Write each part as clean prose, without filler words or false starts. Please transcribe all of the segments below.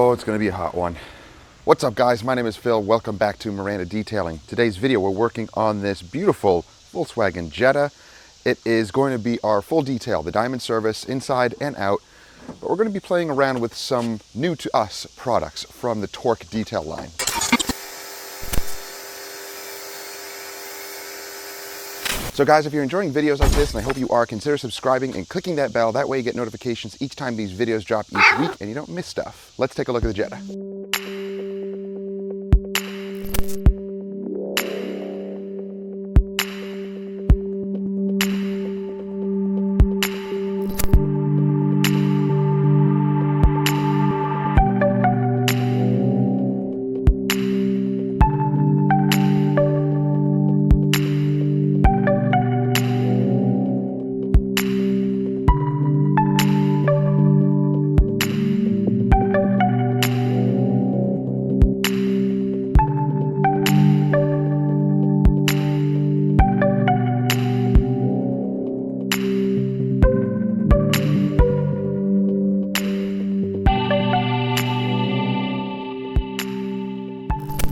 Oh, it's going to be a hot one. What's up, guys? My name is Phil. Welcome back to Miranda Detailing. Today's video, we're working on this beautiful Volkswagen Jetta. It is going to be our full detail, the diamond service inside and out. But we're going to be playing around with some new to us products from the Torque detail line. So guys, if you're enjoying videos like this, and I hope you are, consider subscribing and clicking that bell. That way you get notifications each time these videos drop each week and you don't miss stuff. Let's take a look at the Jetta.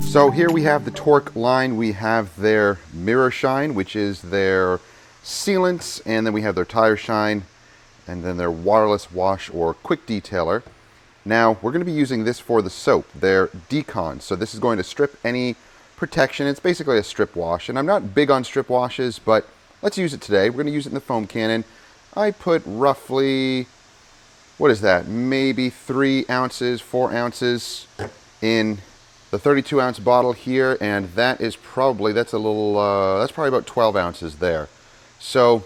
So here we have the Torque line. We have their Mirror Shine, which is their sealants, and then we have their Tire Shine, and then their Waterless Wash or Quick Detailer. Now, we're going to be using this for the soap, their Decon. So this is going to strip any protection. It's basically a strip wash, and I'm not big on strip washes, but let's use it today. We're going to use it in the foam cannon. I put roughly, what is that, maybe 3 ounces, 4 ounces in the 32 ounce bottle here, and that is probably, that's probably about 12 ounces there. So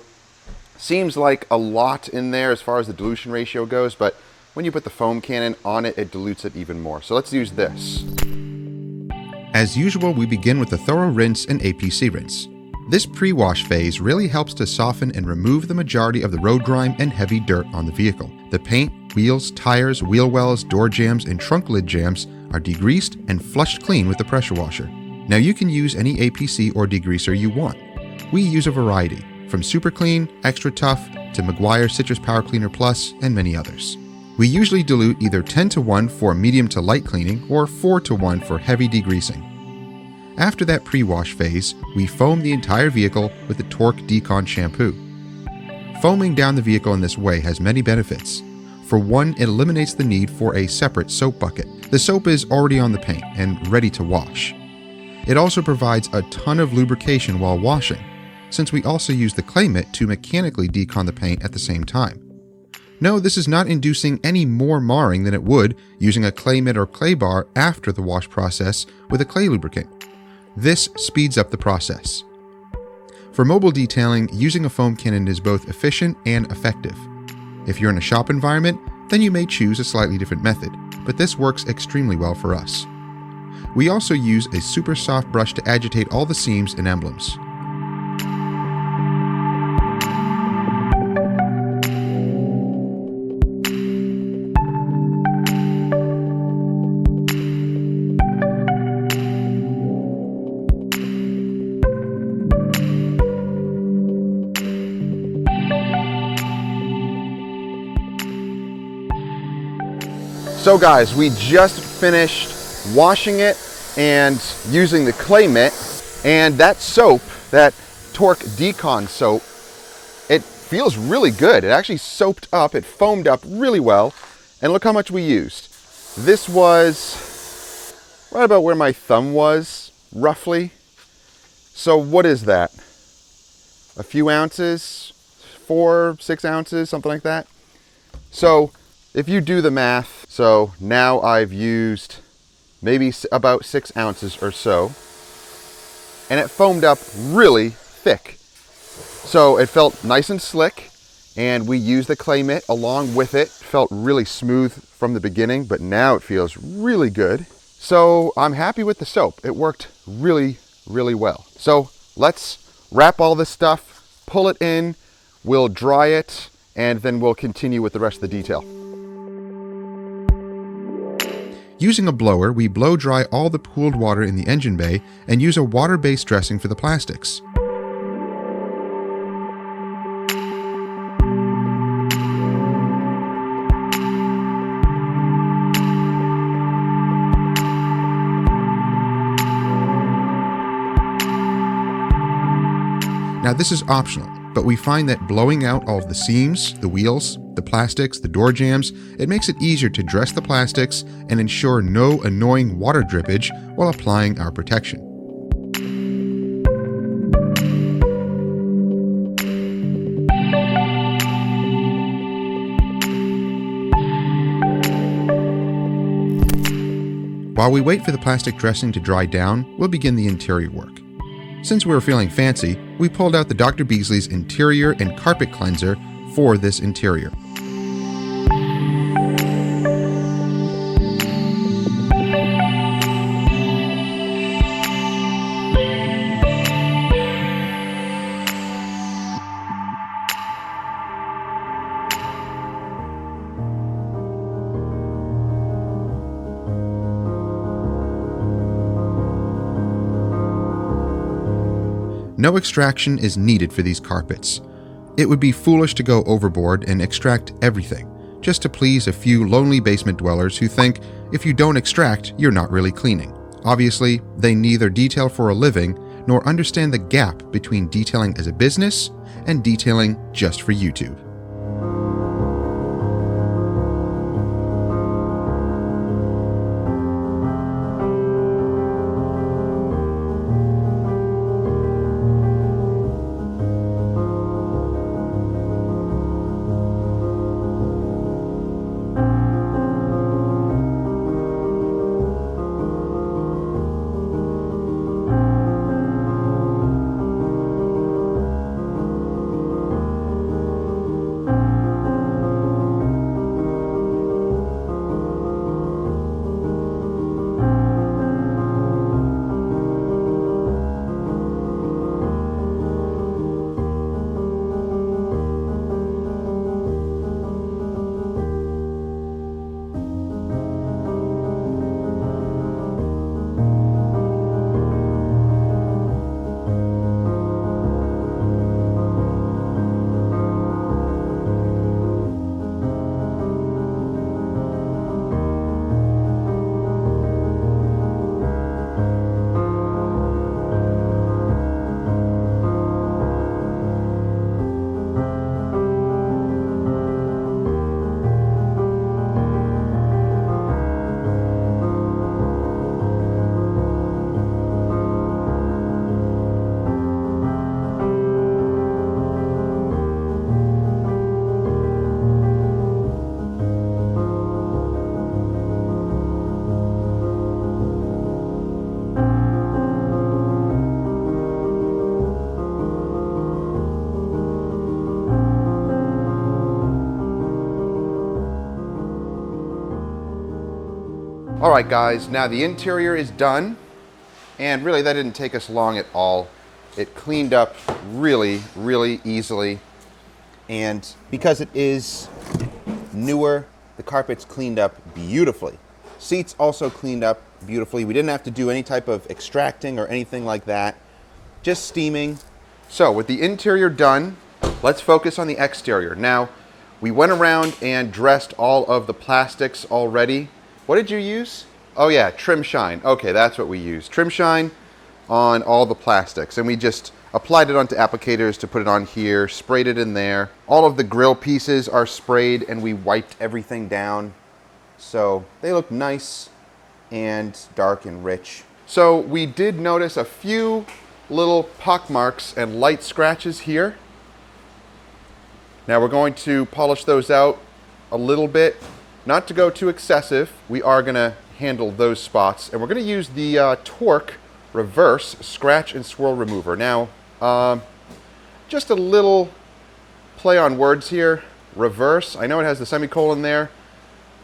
seems like a lot in there as far as the dilution ratio goes, but when you put the foam cannon on it, it dilutes it even more. So let's use this. As usual, we begin with a thorough rinse and APC rinse. This pre-wash phase really helps to soften and remove the majority of the road grime and heavy dirt on the vehicle. The paint, wheels, tires, wheel wells, door jambs, and trunk lid jambs are degreased and flushed clean with the pressure washer. Now you can use any APC or degreaser you want. We use a variety, from Super Clean, Extra Tough, to Meguiar Citrus Power Cleaner Plus, and many others. We usually dilute either 10:1 for medium to light cleaning or 4:1 for heavy degreasing. After that pre-wash phase, we foam the entire vehicle with the Torque Decon shampoo. Foaming down the vehicle in this way has many benefits. For one, it eliminates the need for a separate soap bucket. The soap is already on the paint and ready to wash. It also provides a ton of lubrication while washing, since we also use the clay mitt to mechanically decon the paint at the same time. No, this is not inducing any more marring than it would using a clay mitt or clay bar after the wash process with a clay lubricant. This speeds up the process. For mobile detailing, using a foam cannon is both efficient and effective. If you're in a shop environment, then you may choose a slightly different method, but this works extremely well for us. We also use a super soft brush to agitate all the seams and emblems. So guys, we just finished washing it and using the clay mitt, and that soap, that Torque Decon soap, it feels really good. It actually soaped up, it foamed up really well, and look how much we used. This was right about where my thumb was, roughly. So what is that? A few ounces, 4, 6 ounces, something like that. So if you do the math, so now I've used maybe about 6 ounces or so, and it foamed up really thick. So it felt nice and slick, and we used the clay mitt along with it. Felt really smooth from the beginning, but now it feels really good. So I'm happy with the soap. It worked really, really well. So let's wrap all this stuff, pull it in, we'll dry it, and then we'll continue with the rest of the detail. Using a blower, we blow dry all the pooled water in the engine bay and use a water-based dressing for the plastics. Now this is optional, but we find that blowing out all of the seams, the wheels, the plastics, the door jambs, it makes it easier to dress the plastics and ensure no annoying water drippage while applying our protection. While we wait for the plastic dressing to dry down, we'll begin the interior work. Since we were feeling fancy, we pulled out the Dr. Beasley's interior and carpet cleanser for this interior. No extraction is needed for these carpets. It would be foolish to go overboard and extract everything, just to please a few lonely basement dwellers who think if you don't extract, you're not really cleaning. Obviously, they neither detail for a living nor understand the gap between detailing as a business and detailing just for YouTube. All right, guys, now the interior is done, and really that didn't take us long at all. It cleaned up really, really easily, and because it is newer, the carpet's cleaned up beautifully. Seats also cleaned up beautifully. We didn't have to do any type of extracting or anything like that, just steaming. So with the interior done, let's focus on the exterior. Now, we went around and dressed all of the plastics already. What did you use? Oh yeah, trim shine. Okay, that's what we used. Trim shine on all the plastics. And we just applied it onto applicators to put it on here, sprayed it in there. All of the grill pieces are sprayed and we wiped everything down. So they look nice and dark and rich. So we did notice a few little pock marks and light scratches here. Now we're going to polish those out a little bit. Not to go too excessive, we are going to handle those spots. And we're going to use the Torque Reverse Scratch and Swirl Remover. Now, just a little play on words here. Reverse, I know it has the semicolon there,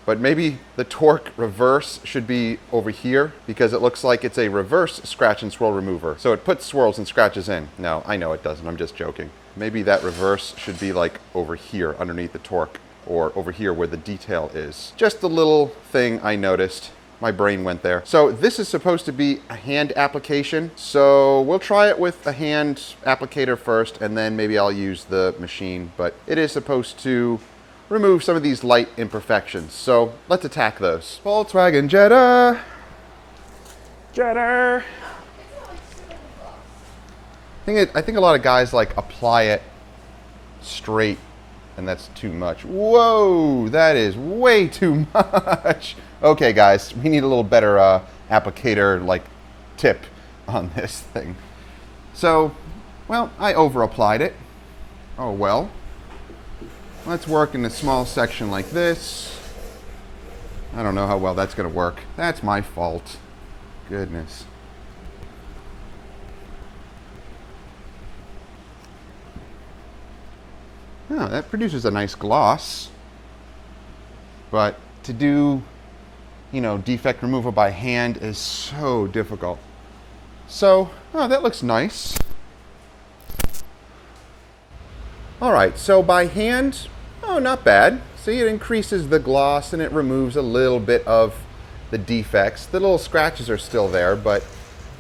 but maybe the Torque Reverse should be over here because it looks like it's a reverse scratch and swirl remover. So it puts swirls and scratches in. No, I know it doesn't, I'm just joking. Maybe that reverse should be like over here underneath the torque, or over here where the detail is. Just a little thing I noticed. My brain went there. So this is supposed to be a hand application. So we'll try it with a hand applicator first, and then maybe I'll use the machine. But it is supposed to remove some of these light imperfections. So let's attack those. Volkswagen Jetta. Jetta. I think a lot of guys like apply it straight, and that's too much. Whoa, that is way too much. Okay, guys, we need a little better applicator like tip on this thing. So, well, I over applied it. Oh well. Let's work in a small section like this. I don't know how well that's going to work. That's my fault. Goodness. Oh, that produces a nice gloss. But to do, you know, defect removal by hand is so difficult. So, oh, that looks nice. All right, so by hand, oh, not bad. See, it increases the gloss and it removes a little bit of the defects. The little scratches are still there, but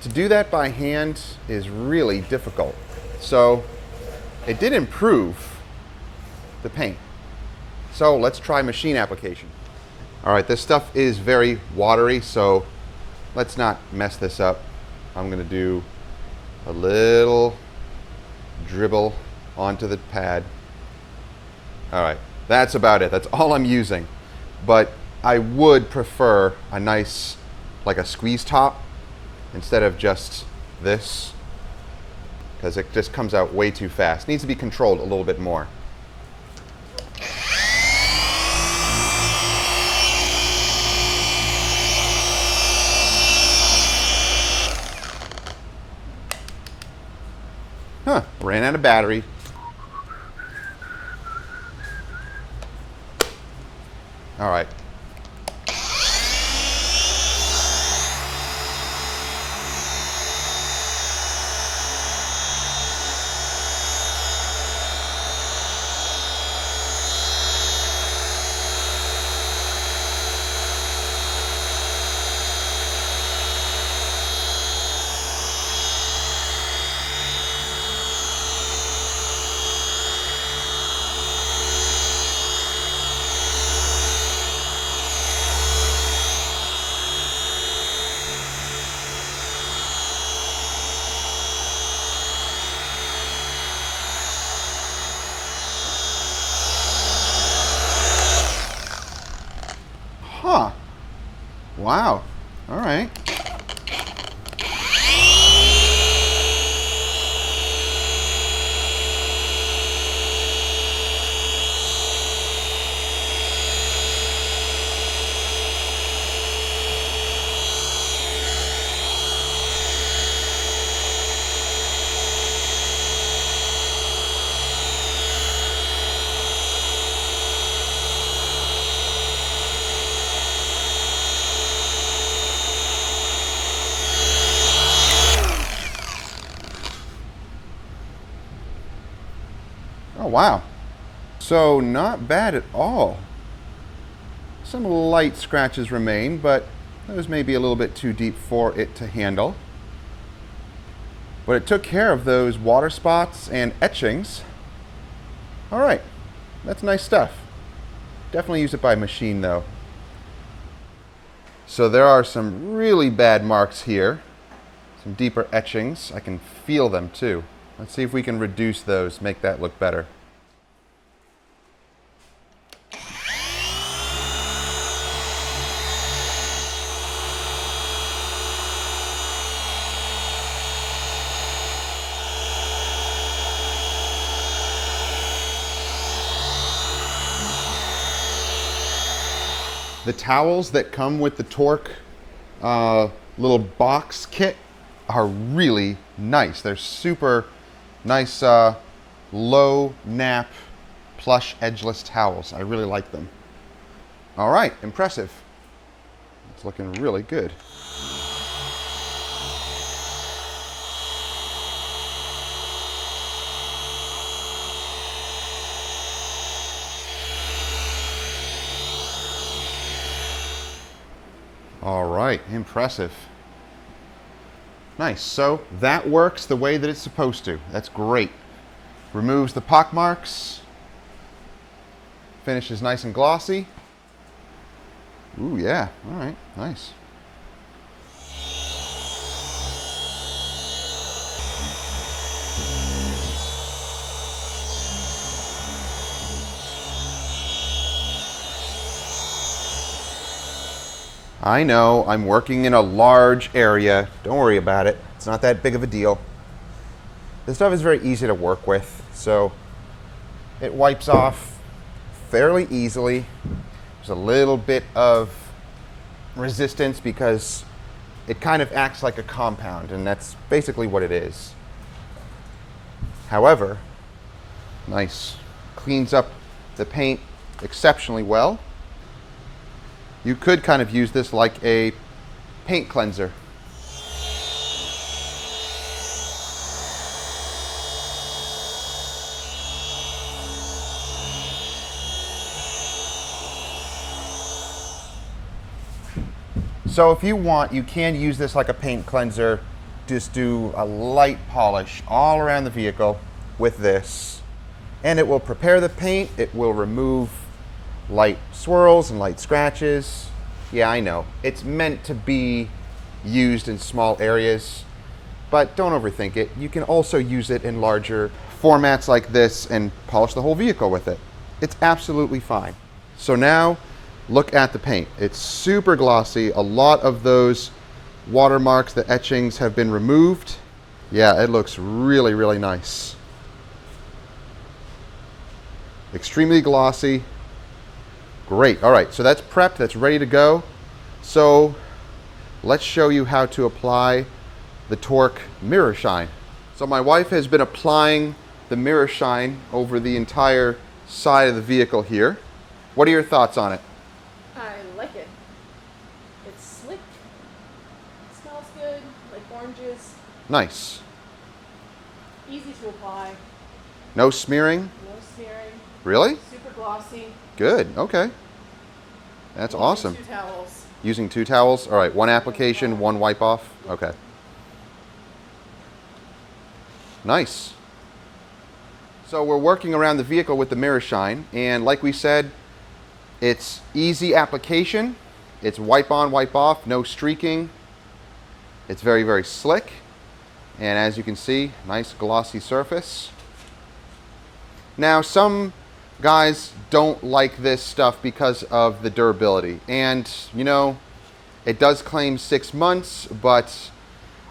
to do that by hand is really difficult. So it did improve the paint. So let's try machine application. All right, this stuff is very watery, so let's not mess this up. I'm gonna do a little dribble onto the pad. All right, that's about it. That's all I'm using. But I would prefer a nice, like a squeeze top instead of just this, because it just comes out way too fast. It needs to be controlled a little bit more. Huh, ran out of battery. All right. Huh. Wow. All right. Oh, wow. So not bad at all. Some light scratches remain, but those may be a little bit too deep for it to handle. But it took care of those water spots and etchings. All right, that's nice stuff. Definitely use it by machine though. So there are some really bad marks here. Some deeper etchings. I can feel them too. Let's see if we can reduce those, make that look better. The towels that come with the Torque little box kit are really nice. They're super nice, low nap, plush, edgeless towels. I really like them. All right, impressive. It's looking really good. All right, impressive. Nice, so that works the way that it's supposed to. That's great. Removes the pock marks. Finish is nice and glossy. Ooh, yeah, all right, nice. I know, I'm working in a large area. Don't worry about it. It's not that big of a deal. This stuff is very easy to work with, so it wipes off fairly easily. There's a little bit of resistance because it kind of acts like a compound, and that's basically what it is. However, nice. Cleans up the paint exceptionally well. You could kind of use this like a paint cleanser. So if you want, you can use this like a paint cleanser. Just do a light polish all around the vehicle with this, and it will prepare the paint. It will remove light swirls and light scratches. Yeah, I know. It's meant to be used in small areas, but don't overthink it. You can also use it in larger formats like this and polish the whole vehicle with it. It's absolutely fine. So now, look at the paint. It's super glossy. A lot of those watermarks, the etchings, have been removed. Yeah, it looks really, really nice. Extremely glossy. Great. All right, so that's prepped, that's ready to go. So let's show you how to apply the Torque Mirror Shine. So my wife has been applying the Mirror Shine over the entire side of the vehicle here. What are your thoughts on it? I like it. It's slick. It smells good, like oranges. Nice. Easy to apply. No smearing? No smearing. Really? Super glossy. Good. Okay. That's awesome. 2 towels. Using 2 towels? All right, 1 application, 1 wipe off. Okay. Nice. So we're working around the vehicle with the Mirror Shine, and like we said, it's easy application. It's wipe on, wipe off, no streaking. It's very, very slick. And as you can see, nice glossy surface. Now, some guys don't like this stuff because of the durability. And, you know, it does claim 6 months, but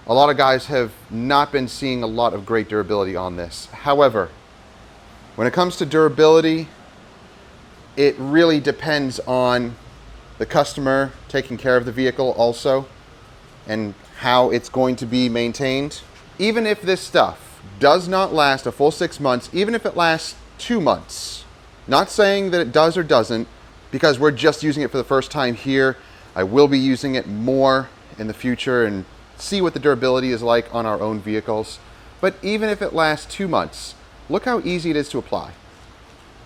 a lot of guys have not been seeing a lot of great durability on this. However, when it comes to durability, it really depends on the customer taking care of the vehicle also and how it's going to be maintained. Even if this stuff does not last a full 6 months, even if it lasts 2 months, not saying that it does or doesn't, because we're just using it for the first time here. I will be using it more in the future and see what the durability is like on our own vehicles. But even if it lasts 2 months, look how easy it is to apply.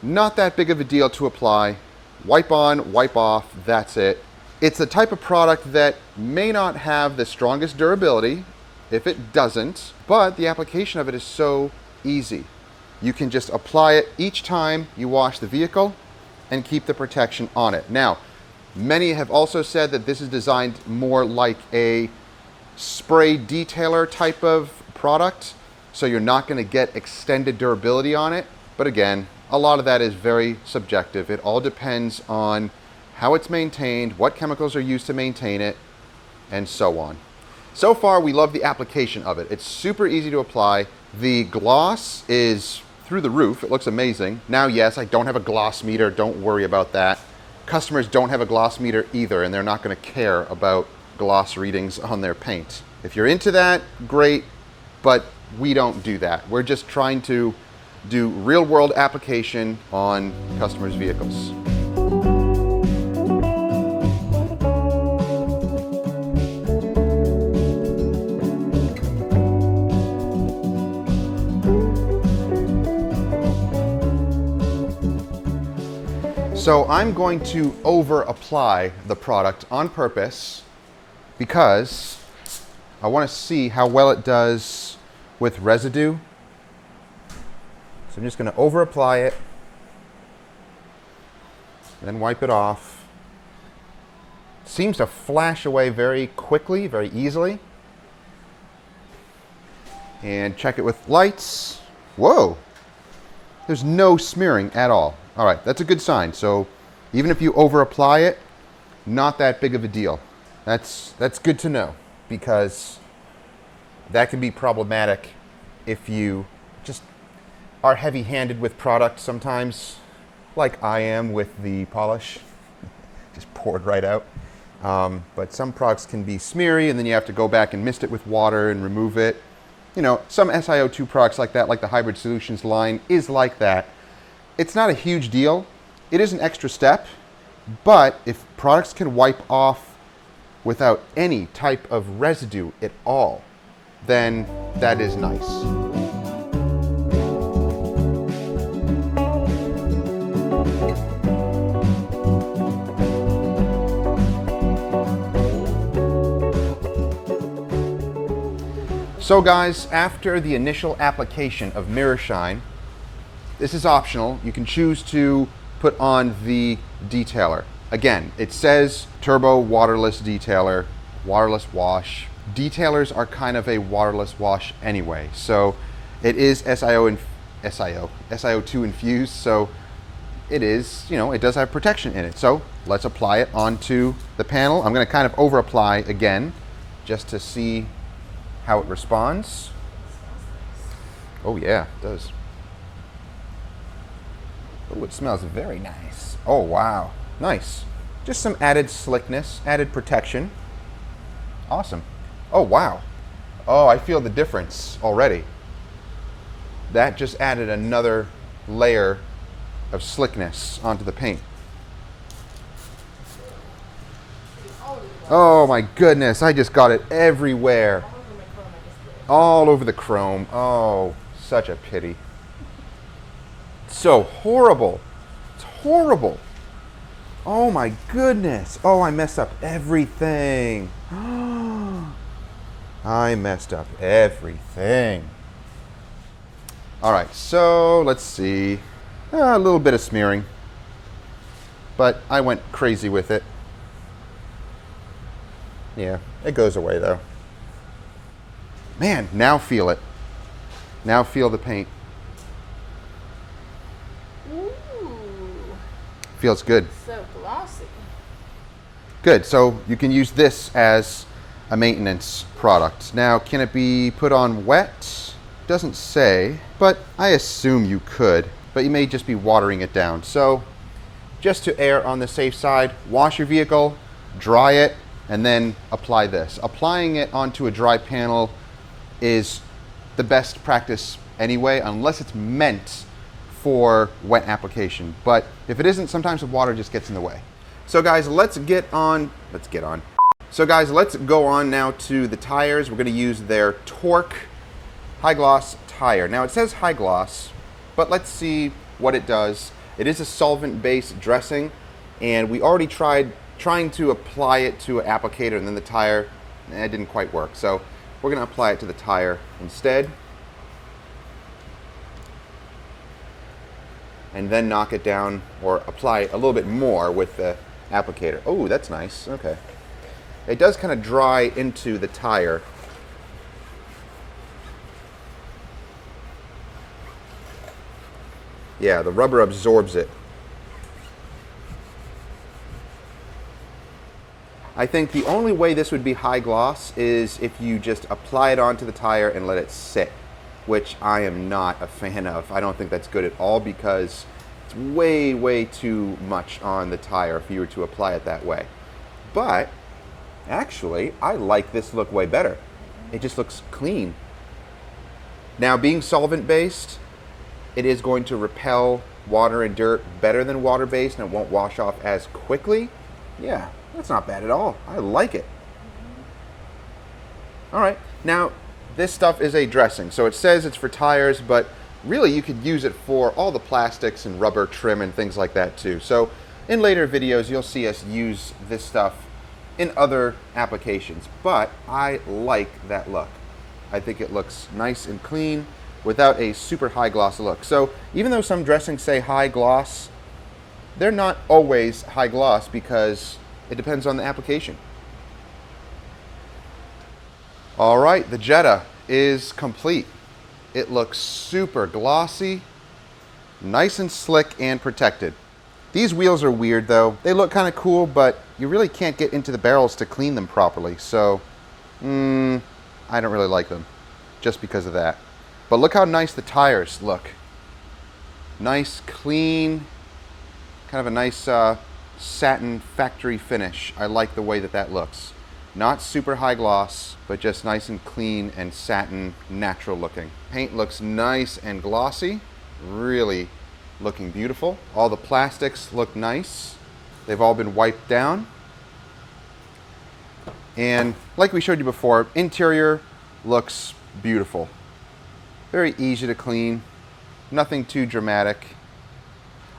Not that big of a deal to apply. Wipe on, wipe off, that's it. It's the type of product that may not have the strongest durability if it doesn't, but the application of it is so easy. You can just apply it each time you wash the vehicle and keep the protection on it. Now, many have also said that this is designed more like a spray detailer type of product, so you're not going to get extended durability on it. But again, a lot of that is very subjective. It all depends on how it's maintained, what chemicals are used to maintain it, and so on. So far, we love the application of it. It's super easy to apply. The gloss is through the roof. It looks amazing. Now, yes, I don't have a gloss meter. Don't worry about that. Customers don't have a gloss meter either, and they're not going to care about gloss readings on their paint. If you're into that, great, but we don't do that. We're just trying to do real-world application on customers' vehicles. So I'm going to over-apply the product on purpose because I want to see how well it does with residue. So I'm just going to over-apply it, then wipe it off. Seems to flash away very quickly, very easily. And check it with lights. Whoa! There's no smearing at all. All right, that's a good sign. So even if you over-apply it, not that big of a deal. That's good to know, because that can be problematic if you just are heavy-handed with product sometimes, like I am with the polish. Just poured right out. But some products can be smeary, and then you have to go back and mist it with water and remove it. You know, some SiO2 products like that, like the Hybrid Solutions line, is like that. It's not a huge deal. It is an extra step, but if products can wipe off without any type of residue at all, then that is nice. So guys, after the initial application of Mirror Shine, this is optional. You can choose to put on the detailer. Again, it says Turbo Waterless Detailer, waterless wash. Detailers are kind of a waterless wash anyway, so it is SiO2 infused, so it is, you know, it does have protection in it. So let's apply it onto the panel. I'm going to kind of over apply again just to see how it responds. Oh yeah, it does. Oh, it smells very nice. Oh wow, nice. Just some added slickness, added protection. Awesome. Oh wow. Oh, I feel the difference already. That just added another layer of slickness onto the paint. Oh my goodness, I just got it everywhere. All over the chrome. Oh, such a pity. So horrible. It's horrible. Oh my goodness. Oh, I messed up everything. I messed up everything. All right, so let's see. A little bit of smearing, but I went crazy with it. Yeah, it goes away though. Man, now feel it. Now feel the paint. Ooh. Feels good. So glossy. Good, so you can use this as a maintenance product. Now, can it be put on wet? Doesn't say, but I assume you could, but you may just be watering it down. So just to err on the safe side, wash your vehicle, dry it, and then apply this. Applying it onto a dry panel is the best practice anyway, unless it's meant for wet application. But if it isn't, sometimes the water just gets in the way. So guys, let's go on now to the tires. We're going to use their Torque high gloss tire. Now it says high gloss, but let's see what it does. It is a solvent-based dressing, and we already tried trying to apply it to an applicator and then the tire, and it didn't quite work. So we're going to apply it to the tire instead, and then knock it down or apply a little bit more with the applicator. Oh, that's nice. Okay. It does kind of dry into the tire. Yeah, the rubber absorbs it. I think the only way this would be high gloss is if you just apply it onto the tire and let it sit, which I am not a fan of. I don't think that's good at all because it's way, way too much on the tire if you were to apply it that way. But actually, I like this look way better. It just looks clean. Now, being solvent-based, it is going to repel water and dirt better than water-based, and it won't wash off as quickly. Yeah, that's not bad at all. I like it. All right, now this stuff is a dressing. So it says it's for tires, but really you could use it for all the plastics and rubber trim and things like that too. So in later videos, you'll see us use this stuff in other applications, but I like that look. I think it looks nice and clean without a super high gloss look. So even though some dressings say high gloss, they're not always high gloss because it depends on the application. All right, the Jetta is complete. It looks super glossy, nice and slick and protected. These wheels are weird though. They look kind of cool, but you really can't get into the barrels to clean them properly. So, I don't really like them just because of that. But look how nice the tires look. Nice, clean, kind of a nice satin factory finish. I like the way that that looks. Not super high gloss, but just nice and clean and satin, natural looking. Paint looks nice and glossy, really looking beautiful. All the plastics look nice. They've all been wiped down. And like we showed you before, interior looks beautiful. Very easy to clean, nothing too dramatic.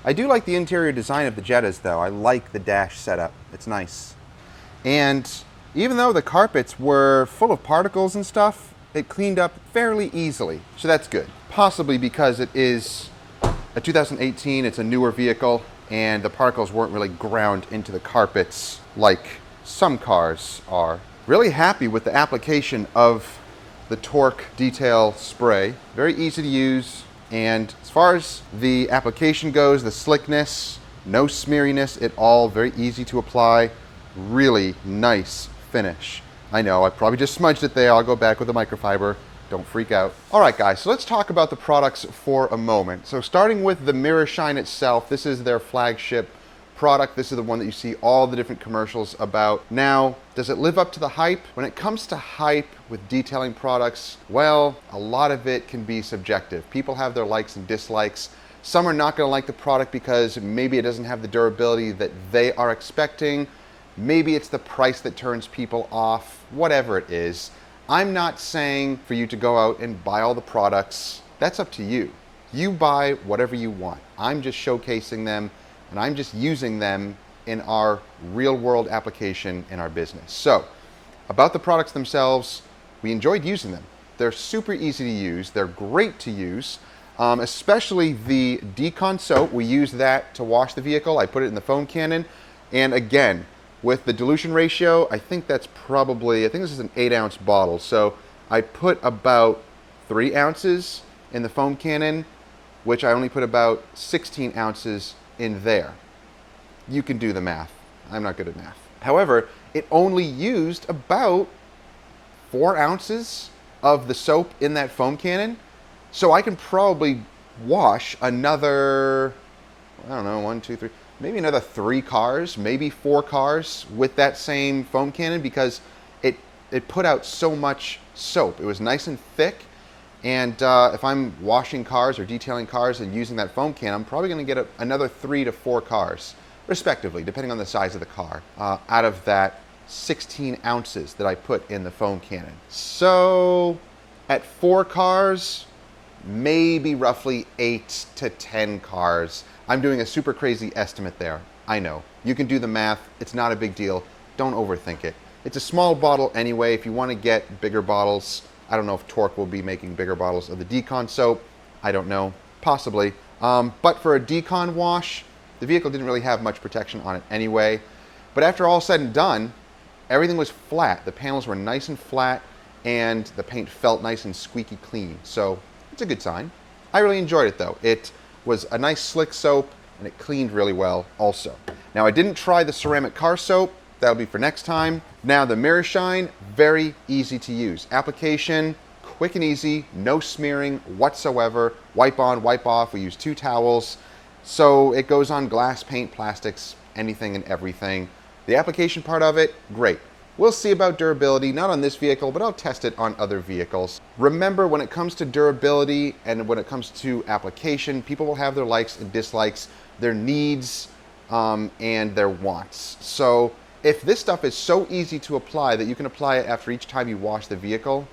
I do like the interior design of the Jettas though. I like the dash setup, it's nice. And even though the carpets were full of particles and stuff, it cleaned up fairly easily. So that's good. Possibly because it is a 2018, it's a newer vehicle, and the particles weren't really ground into the carpets like some cars are. Really happy with the application of the Torque detail spray. Very easy to use, and as far as the application goes, the slickness, no smeariness at all, very easy to apply. Really nice finish. I know, I probably just smudged it there. I'll go back with the microfiber. Don't freak out. All right, guys, so let's talk about the products for a moment. So starting with the Mirror Shine itself, this is their flagship product. This is the one that you see all the different commercials about. Now, does it live up to the hype? When it comes to hype with detailing products, well, a lot of it can be subjective. People have their likes and dislikes. Some are not gonna like the product because maybe it doesn't have the durability that they are expecting. Maybe it's the price that turns people off, whatever it is. I'm not saying for you to go out and buy all the products. That's up to you. You buy whatever you want. I'm just showcasing them, and I'm just using them in our real world application in our business. So, about the products themselves, we enjoyed using them. They're super easy to use. They're great to use, especially the Decon soap. We use that to wash the vehicle. I put it in the foam cannon, and again, with the dilution ratio, I think this is an 8-ounce bottle. So I put about 3 ounces in the foam cannon, which I only put about 16 ounces in there. You can do the math. I'm not good at math. However, it only used about 4 ounces of the soap in that foam cannon. So I can probably wash another, I don't know, 1, 2, 3, maybe another 3 cars, maybe 4 cars with that same foam cannon, because it put out so much soap. It was nice and thick, and if I'm washing cars or detailing cars and using that foam can, I'm probably going to get another 3 to 4 cars, respectively, depending on the size of the car, out of that 16 ounces that I put in the foam cannon. So at 4 cars, maybe roughly 8 to 10 cars. I'm doing a super crazy estimate there. I know. You can do the math. It's not a big deal. Don't overthink it. It's a small bottle anyway. If you want to get bigger bottles, I don't know if Torque will be making bigger bottles of the Decon soap. I don't know. Possibly. But for a Decon wash, the vehicle didn't really have much protection on it anyway. But after all said and done, everything was flat. The panels were nice and flat, and the paint felt nice and squeaky clean. So it's a good sign. I really enjoyed it though. It was a nice slick soap, and it cleaned really well also. Now I didn't try the ceramic car soap. That'll be for next time. Now the Mirror Shine, very easy to use. Application, quick and easy, no smearing whatsoever. Wipe on, wipe off. We use 2 towels. So it goes on glass, paint, plastics, anything and everything. The application part of it, great. We'll see about durability, not on this vehicle, but I'll test it on other vehicles. Remember, when it comes to durability and when it comes to application, people will have their likes and dislikes, their needs, and their wants. So if this stuff is so easy to apply that you can apply it after each time you wash the vehicle,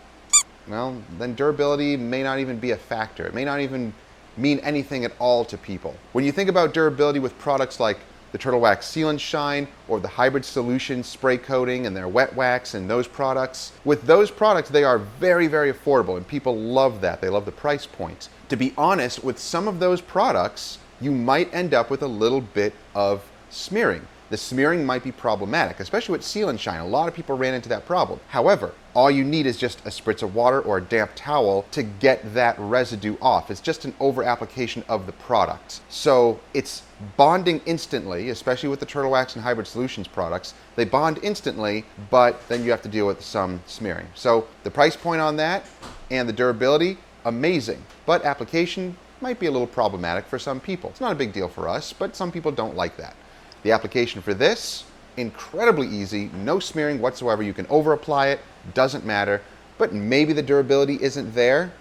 well, then durability may not even be a factor. It may not even mean anything at all to people. When you think about durability with products like the Turtle Wax Seal and Shine or the Hybrid Solution spray coating and their wet wax and those products, with those products, they are very, very affordable, and people love that. They love the price point. To be honest, with some of those products, you might end up with a little bit of smearing. the smearing might be problematic, especially with seal and shine. A lot of people ran into that problem. However, all you need is just a spritz of water or a damp towel to get that residue off. It's just an over application of the product. So it's bonding instantly, especially with the Turtle Wax and Hybrid Solutions products. They bond instantly, but then you have to deal with some smearing. So the price point on that and the durability, amazing. But application might be a little problematic for some people. It's not a big deal for us, but some people don't like that. The application for this, incredibly easy, no smearing whatsoever. You can over apply it, doesn't matter, but maybe the durability isn't there.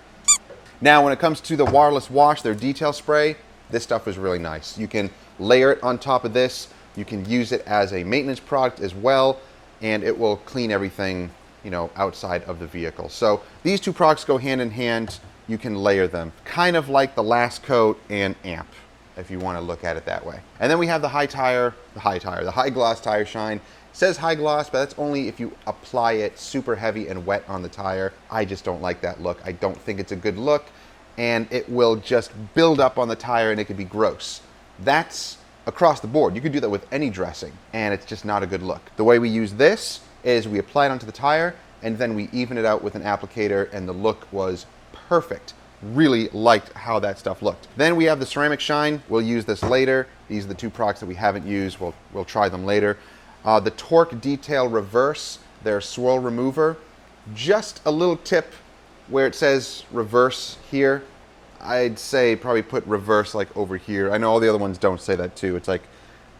Now, when it comes to the Waterless Wash, their detail spray, this stuff is really nice. You can layer it on top of this. You can use it as a maintenance product as well, and it will clean everything, you know, outside of the vehicle. So these two products go hand in hand. You can layer them, kind of like the Last Coat and Amp, if you want to look at it that way. And then we have the high gloss tire shine. It says high gloss, but that's only if you apply it super heavy and wet on the tire. I just don't like that look. I don't think it's a good look, and it will just build up on the tire and it could be gross. That's across the board. You could do that with any dressing, and it's just not a good look. The way we use this is we apply it onto the tire, and then we even it out with an applicator, and the look was perfect. Really liked how that stuff looked. Then we have the ceramic shine. We'll use this later. These are the two products that we haven't used. We'll try them later. The Torque Detail Reverse, their swirl remover. Just a little tip where it says reverse here. I'd say probably put reverse like over here. I know all the other ones don't say that too. It's like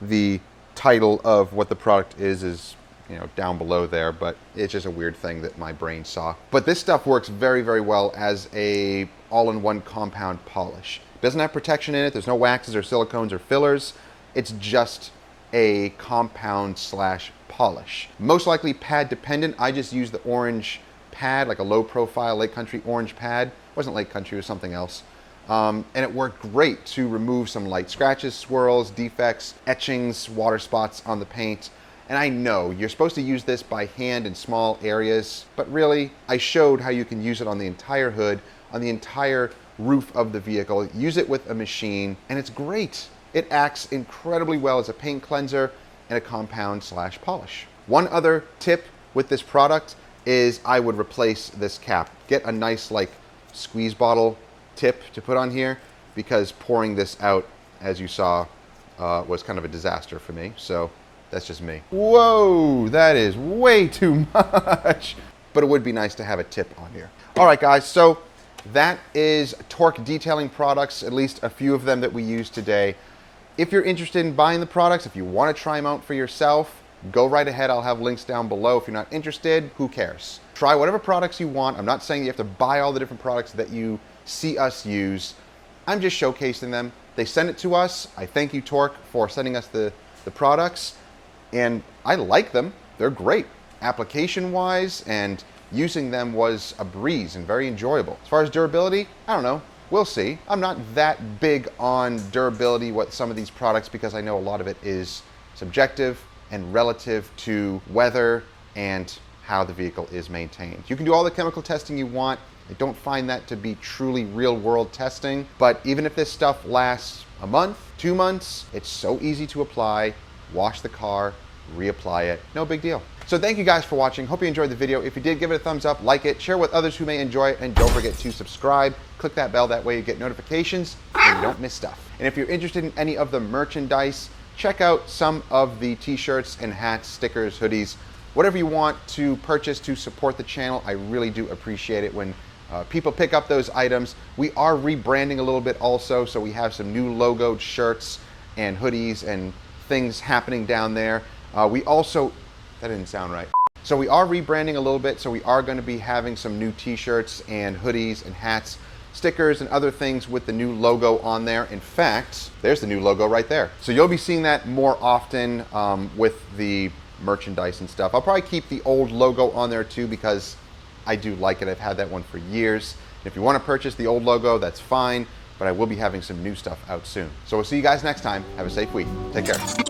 the title of what the product is, you know, down below there, but it's just a weird thing that my brain saw. But this stuff works very, very well as a all-in-one compound polish. It doesn't have protection in it. There's no waxes or silicones or fillers. It's just a compound slash polish. Most likely pad dependent. I just used the orange pad, like a low profile Lake Country orange pad. It wasn't Lake Country, it was something else. And it worked great to remove some light scratches, swirls, defects, etchings, water spots on the paint. And I know you're supposed to use this by hand in small areas, but really, I showed how you can use it on the entire hood, on the entire roof of the vehicle. Use it with a machine, and it's great. It acts incredibly well as a paint cleanser and a compound slash polish. One other tip with this product is I would replace this cap. Get a nice like squeeze bottle tip to put on here, because pouring this out, as you saw, was kind of a disaster for me. So that's just me. Whoa, that is way too much. But it would be nice to have a tip on here. All right, guys, so that is Torque Detailing products, at least a few of them that we use today. If you're interested in buying the products, if you want to try them out for yourself, go right ahead. I'll have links down below. If you're not interested, who cares? Try whatever products you want. I'm not saying you have to buy all the different products that you see us use. I'm just showcasing them. They send it to us. I thank you, Torque, for sending us the products. And I like them. They're great. Application-wise and using them was a breeze and very enjoyable. As far as durability, I don't know. We'll see. I'm not that big on durability with some of these products because I know a lot of it is subjective and relative to weather and how the vehicle is maintained. You can do all the chemical testing you want. I don't find that to be truly real-world testing, but even if this stuff lasts a month, 2 months, it's so easy to apply. Wash the car, reapply it, no big deal. So thank you guys for watching. Hope you enjoyed the video. If you did, give it a thumbs up, like it, share with others who may enjoy it, and don't forget to subscribe. Click that bell, that way you get notifications and you don't miss stuff. And if you're interested in any of the merchandise, check out some of the t-shirts and hats, stickers, hoodies, whatever you want to purchase to support the channel. I really do appreciate it when people pick up those items. We are rebranding a little bit also, so we have some new logoed shirts and hoodies and things happening down there. We also, that didn't sound right. So we are rebranding a little bit, so we are going to be having some new t-shirts and hoodies and hats, stickers and other things with the new logo on there. In fact, there's the new logo right there. So you'll be seeing that more often with the merchandise and stuff. I'll probably keep the old logo on there too because I do like it. I've had that one for years. If you want to purchase the old logo, that's fine, but I will be having some new stuff out soon. So we'll see you guys next time. Have a safe week. Take care.